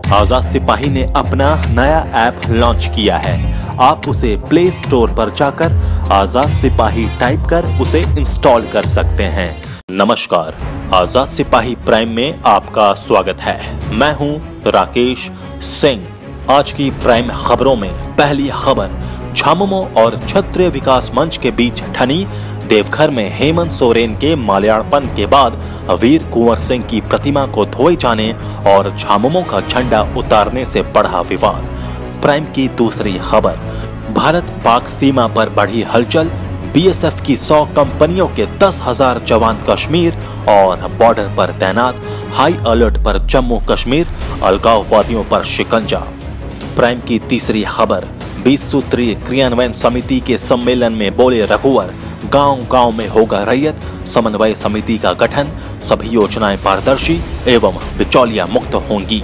आजाद सिपाही ने अपना नया ऐप लॉन्च किया है। आप उसे प्ले स्टोर पर जाकर आजाद सिपाही टाइप कर उसे इंस्टॉल कर सकते हैं। नमस्कार, आजाद सिपाही प्राइम में आपका स्वागत है। मैं हूं राकेश सिंह। आज की प्राइम खबरों में पहली खबर, झामुमो और क्षत्रिय विकास मंच के बीच ठनी देवघर में हेमंत सोरेन के माल्यार्पण के बाद वीर कुंवर सिंह की प्रतिमा को धोए जाने और झामुमो का झंडा उतारने से बढ़ा विवाद। प्राइम की दूसरी खबर, भारत पाक सीमा पर बढ़ी हलचल, बीएसएफ की 100 कंपनियों के 10,000 जवान कश्मीर और बॉर्डर पर तैनात, हाई अलर्ट पर जम्मू कश्मीर, अलगाववादियों पर शिकंजा। प्राइम की तीसरी खबर, 20 सूत्रीय क्रियान्वयन समिति के सम्मेलन में बोले रघुवर, गांव-गांव में होगा रैयत, समन्वय समिति का गठन, सभी योजनाएं पारदर्शी एवं बिचौलिया मुक्त होंगी।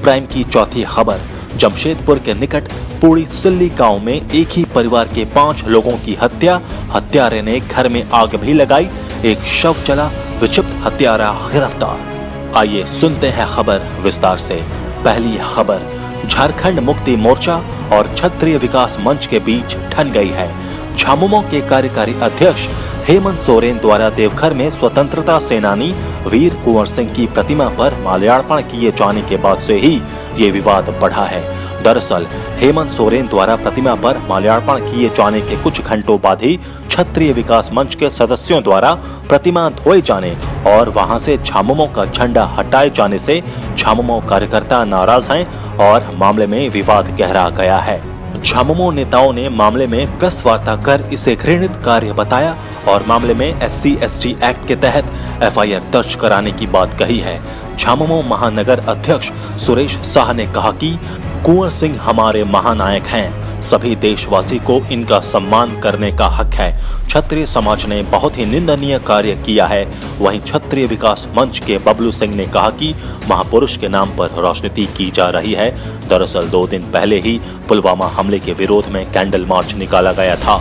प्राइम की चौथी खबर, जमशेदपुर के निकट पूड़ी सिल्ली गांव में एक ही परिवार के 5 लोगों की हत्या, हत्यारे ने घर में आग भी लगाई, एक शव जला, विक्षिप्त हत्यारा गिरफ्तार। आइए सुनते हैं खबर विस्तार से। पहली खबर, झारखंड मुक्ति मोर्चा और क्षत्रिय विकास मंच के बीच ठन गई है। झामुमो के कार्यकारी अध्यक्ष हेमंत सोरेन द्वारा देवघर में स्वतंत्रता सेनानी वीर कुंवर सिंह की प्रतिमा पर माल्यार्पण किए जाने के बाद से ही ये विवाद बढ़ा है। दरअसल हेमंत सोरेन द्वारा प्रतिमा पर माल्यार्पण किए जाने के कुछ घंटों बाद ही क्षत्रिय विकास मंच के सदस्यों द्वारा प्रतिमा धोए जाने और वहां से झामुमो का झंडा हटाए जाने से झामुमो कार्यकर्ता नाराज हैं और मामले में विवाद गहरा गया है। झामुमो नेताओं ने मामले में प्रेस वार्ता कर इसे घृणित कार्य बताया और मामले में SC/ST एक्ट के तहत FIR दर्ज कराने की बात कही है। झामुमो महानगर अध्यक्ष सुरेश शाह ने कहा कि कुंवर सिंह हमारे महानायक हैं, सभी देशवासी को इनका सम्मान करने का हक है। क्षत्रिय समाज ने बहुत ही निंदनीय कार्य किया है। वहीं क्षत्रिय विकास मंच के बबलू सिंह ने कहा कि महापुरुष के नाम पर राजनीति की जा रही है। दरअसल 2 दिन पहले ही पुलवामा हमले के विरोध में कैंडल मार्च निकाला गया था।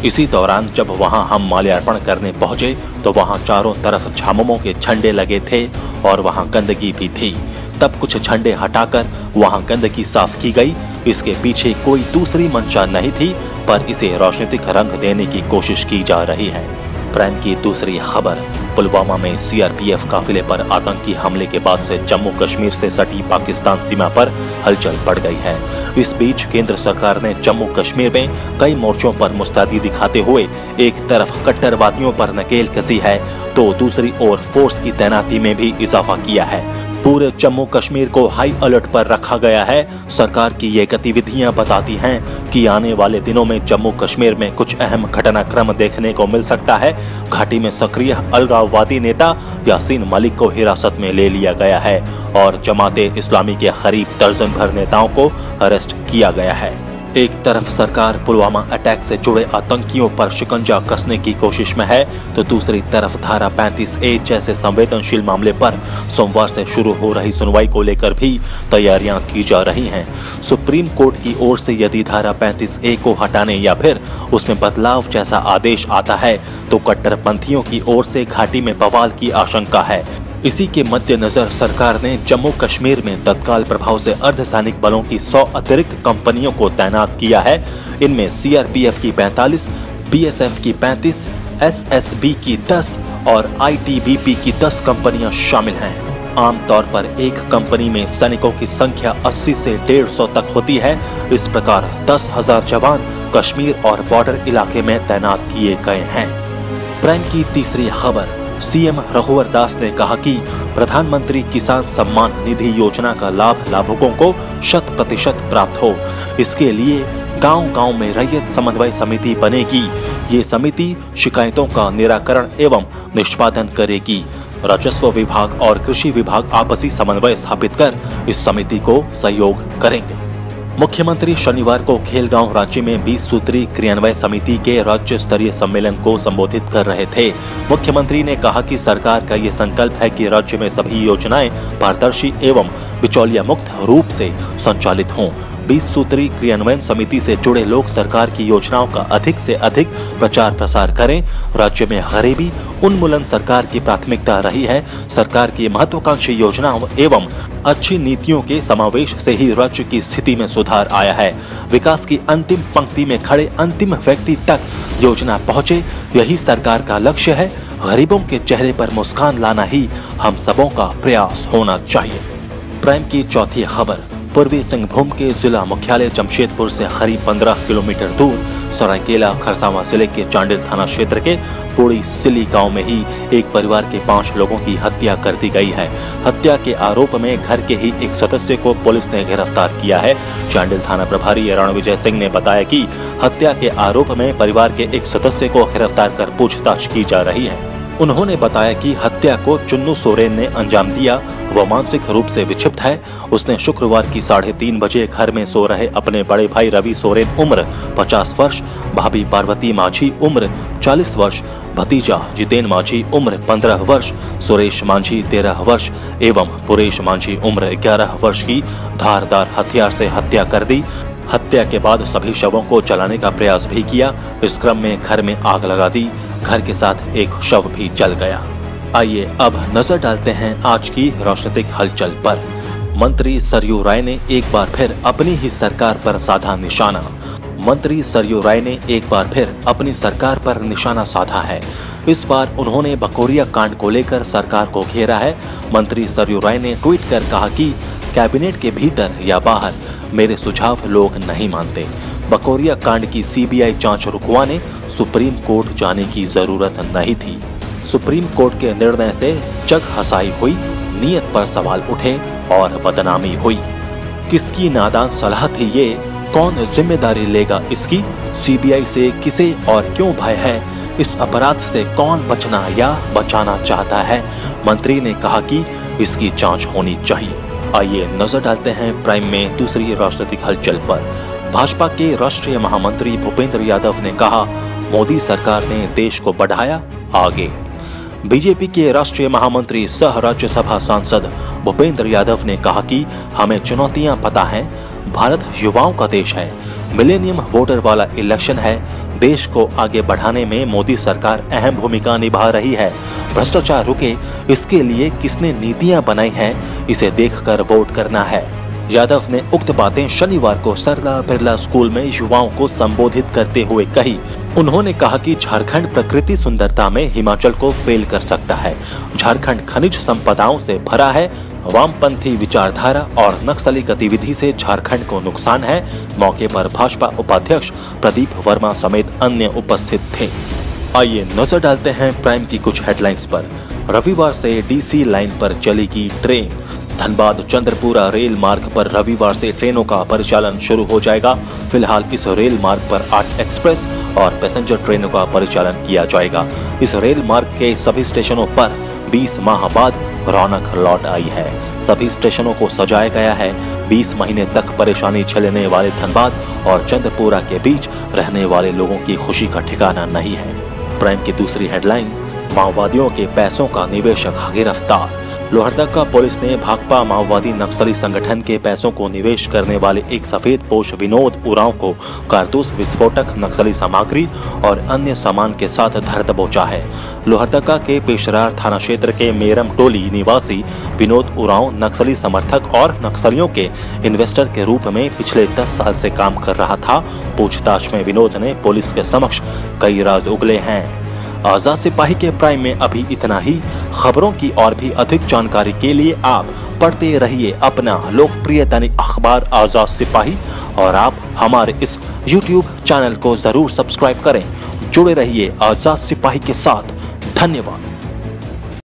इसी दौरान जब वहां हम माल्यार्पण करने पहुंचे तो वहां चारों तरफ झामुमो के झंडे लगे थे और वहां गंदगी भी थी। तब कुछ झंडे हटाकर वहां गंदगी साफ की गई। इसके पीछे कोई दूसरी मंशा नहीं थी, पर इसे राजनीतिक रंग देने की कोशिश की जा रही है। प्राइम की दूसरी खबर, पुलवामा में CRPF काफिले पर आतंकी हमले के बाद से जम्मू कश्मीर से सटी पाकिस्तान सीमा पर हलचल बढ़ गई है। इस बीच केंद्र सरकार ने जम्मू कश्मीर में कई मोर्चों पर मुस्तैदी दिखाते हुए एक तरफ कट्टरवादियों पर नकेल कसी है तो दूसरी ओर फोर्स की तैनाती में भी इजाफा किया है। पूरे जम्मू कश्मीर को हाई अलर्ट पर रखा गया है। सरकार की ये गतिविधियां बताती हैं कि आने वाले दिनों में जम्मू कश्मीर में कुछ अहम घटनाक्रम देखने को मिल सकता है। घाटी में सक्रिय अलगाववादी नेता यासीन मलिक को हिरासत में ले लिया गया है और जमाते इस्लामी के करीब दर्जन भर नेताओं को अरेस्ट किया गया है। एक तरफ सरकार पुलवामा अटैक से जुड़े आतंकियों पर शिकंजा कसने की कोशिश में है तो दूसरी तरफ धारा 35A जैसे संवेदनशील मामले पर सोमवार से शुरू हो रही सुनवाई को लेकर भी तैयारियां की जा रही हैं। सुप्रीम कोर्ट की ओर से यदि धारा 35A को हटाने या फिर उसमें बदलाव जैसा आदेश आता है तो कट्टरपंथियों की ओर से घाटी में बवाल की आशंका है। इसी के मद्देनजर सरकार ने जम्मू कश्मीर में तत्काल प्रभाव से अर्धसैनिक बलों की 100 अतिरिक्त कंपनियों को तैनात किया है। इनमें CRPF की 45, BSF की 35, SSB की 10 और ITBP की 10 कंपनियां शामिल हैं। आमतौर पर एक कंपनी में सैनिकों की संख्या 80 से 150 तक होती है। इस प्रकार 10,000 जवान कश्मीर और बॉर्डर इलाके में तैनात किए गए हैं। प्राइम की तीसरी खबर, CM रघुवर दास ने कहा कि प्रधानमंत्री किसान सम्मान निधि योजना का लाभ लाभुकों को 100% प्राप्त हो। इसके लिए गांव-गांव में रैयत समन्वय समिति बनेगी। ये समिति शिकायतों का निराकरण एवं निष्पादन करेगी। राजस्व विभाग और कृषि विभाग आपसी समन्वय स्थापित कर इस समिति को सहयोग करेंगे। मुख्यमंत्री शनिवार को खेलगांव रांची में 20 सूत्री क्रियान्वयन समिति के राज्य स्तरीय सम्मेलन को संबोधित कर रहे थे। मुख्यमंत्री ने कहा कि सरकार का ये संकल्प है कि राज्य में सभी योजनाएं पारदर्शी एवं बिचौलिया मुक्त रूप से संचालित हों। 20 सूत्री क्रियान्वयन समिति से जुड़े लोग सरकार की योजनाओं का अधिक से अधिक प्रचार प्रसार करें। राज्य में गरीबी उन्मूलन सरकार की प्राथमिकता रही है। सरकार की महत्वाकांक्षी योजनाओं एवं अच्छी नीतियों के समावेश से ही राज्य की स्थिति में सुधार आया है। विकास की अंतिम पंक्ति में खड़े अंतिम व्यक्ति तक योजना पहुंचे, यही सरकार का लक्ष्य है। गरीबों के चेहरे पर मुस्कान लाना ही हम सबों का प्रयास होना चाहिए। प्राइम की चौथी खबर, पूर्वी सिंहभूम के जिला मुख्यालय जमशेदपुर से करीब 15 किलोमीटर दूर सरायकेला खरसावां जिले के चांडिल थाना क्षेत्र के पूड़ी सिली गांव में ही एक परिवार के 5 लोगों की हत्या कर दी गई है। हत्या के आरोप में घर के ही एक सदस्य को पुलिस ने गिरफ्तार किया है। चांडिल थाना प्रभारी रणविजय सिंह ने बताया कि हत्या के आरोप में परिवार के एक सदस्य को गिरफ्तार कर पूछताछ की जा रही है। उन्होंने बताया कि हत्या को चुन्नू सोरेन ने अंजाम दिया। वो मानसिक रूप से विक्षिप्त है। उसने शुक्रवार की 3:30 बजे घर में सो रहे अपने बड़े भाई रवि सोरेन उम्र 50 वर्ष, भाभी पार्वती माझी उम्र 40 वर्ष, भतीजा जितेन माझी उम्र 15 वर्ष, सुरेश माझी 13 वर्ष एवं पुरेश माझी उम्र 11 वर्ष की धारदार हथियार से हत्या कर दी। हत्या के बाद सभी शवों को जलाने का प्रयास भी किया। इस क्रम में घर में आग लगा दी। घर के साथ एक शव भी जल गया। आइए अब नजर डालते हैं आज की राजनीतिक हलचल पर। मंत्री सरयू राय ने एक बार फिर अपनी ही सरकार पर साधा निशाना। मंत्री सरयू राय ने एक बार फिर अपनी सरकार पर निशाना साधा है। इस बार उन्होंने बकोरिया कांड को लेकर सरकार को घेरा है। मंत्री सरयू राय ने ट्वीट कर कहा कि कैबिनेट के भीतर या बाहर मेरे सुझाव लोग नहीं मानते। बकोरिया कांड की सीबीआई जांच रुकवाने सुप्रीम कोर्ट जाने की जरूरत नहीं थी। सुप्रीम कोर्ट के निर्णय से जग हंसाई हुई, नीयत पर सवाल उठे और बदनामी हुई। किसकी नादान सलाह थी ये? कौन जिम्मेदारी लेगा इसकी? सीबीआई से किसे और क्यों भय है? इस अपराध से कौन बचना या बचाना चाहता है? मंत्री ने कहा कि इसकी जांच होनी चाहिए। आइए नजर डालते हैं प्राइम में दूसरी राजनीतिक हलचल पर। भाजपा के राष्ट्रीय महामंत्री भूपेंद्र यादव ने कहा, मोदी सरकार ने देश को बढ़ाया आगे। बीजेपी के राष्ट्रीय महामंत्री सह राज्यसभा सांसद भूपेंद्र यादव ने कहा कि हमें चुनौतियां पता हैं। भारत युवाओं का देश है। मिलेनियम वोटर वाला इलेक्शन है। देश को आगे बढ़ाने में मोदी सरकार अहम भूमिका निभा रही है। भ्रष्टाचार रुके, इसके लिए किसने नीतियां बनाई हैं, इसे देखकर वोट करना है। यादव ने उक्त बातें शनिवार को सरदार बिरला स्कूल में युवाओं को संबोधित करते हुए कही। उन्होंने कहा कि झारखंड प्रकृति सुंदरता में हिमाचल को फेल कर सकता है। झारखंड खनिज संपदाओं से भरा है। वामपंथी विचारधारा और नक्सली गतिविधि से झारखंड को नुकसान है। मौके पर भाजपा उपाध्यक्ष प्रदीप वर्मा समेत अन्य उपस्थित थे। आइए नजर डालते हैं प्राइम की कुछ हेडलाइंस पर। रविवार से डीसी लाइन पर चलेगी ट्रेन। धनबाद चंद्रपुरा रेल मार्ग पर रविवार से ट्रेनों का परिचालन शुरू हो जाएगा। फिलहाल इस रेल मार्ग पर 8 एक्सप्रेस और पैसेंजर ट्रेनों का परिचालन किया जाएगा। इस रेल मार्ग के सभी स्टेशनों पर 20 माह बाद रौनक लौट आई है। सभी स्टेशनों को सजाया गया है। 20 महीने तक परेशानी झेलने वाले धनबाद और चंद्रपुरा के बीच रहने वाले लोगों की खुशी का ठिकाना नहीं है। प्राइम की दूसरी हेडलाइन, माओवादियों के पैसों का निवेशक गिरफ्तार। लोहरदगा पुलिस ने भाकपा माओवादी नक्सली संगठन के पैसों को निवेश करने वाले एक सफेद पोश विनोद उरांव को कारतूस, विस्फोटक, नक्सली सामग्री और अन्य सामान के साथ धर दबोचा है। लोहरदगा के पेशरार थाना क्षेत्र के मेरम टोली निवासी विनोद उरांव नक्सली समर्थक और नक्सलियों के इन्वेस्टर के रूप में पिछले 10 साल से काम कर रहा था। पूछताछ में विनोद ने पुलिस के समक्ष कई राज उगले हैं। आजाद सिपाही के प्राइम में अभी इतना ही। खबरों की और भी अधिक जानकारी के लिए आप पढ़ते रहिए अपना लोकप्रिय दैनिक अखबार आजाद सिपाही और आप हमारे इस YouTube चैनल को जरूर सब्सक्राइब करें। जुड़े रहिए आजाद सिपाही के साथ। धन्यवाद।